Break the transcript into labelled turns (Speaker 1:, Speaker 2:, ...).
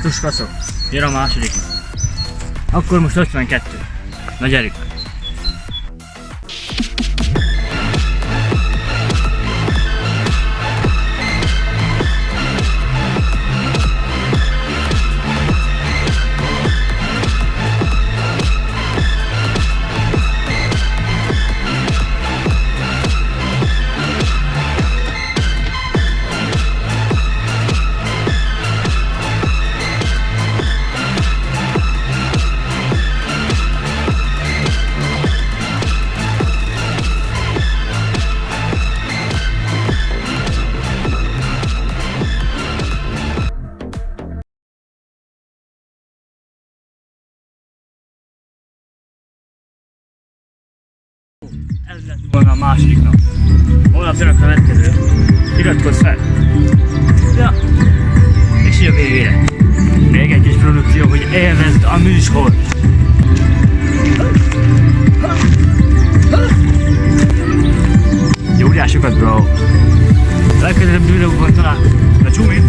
Speaker 1: Augusztus kaszok. Jön a második. Akkor most 52. Na gyerünk! Ez lett volna a második nap. Holnap jön a következő. Iratkozz fel! Ja, és így a végére. Még egy kis produkció, hogy élvezd a műsor. Jó óriásokat, bro! Legközelebb videóban találkozunk. Na csumi!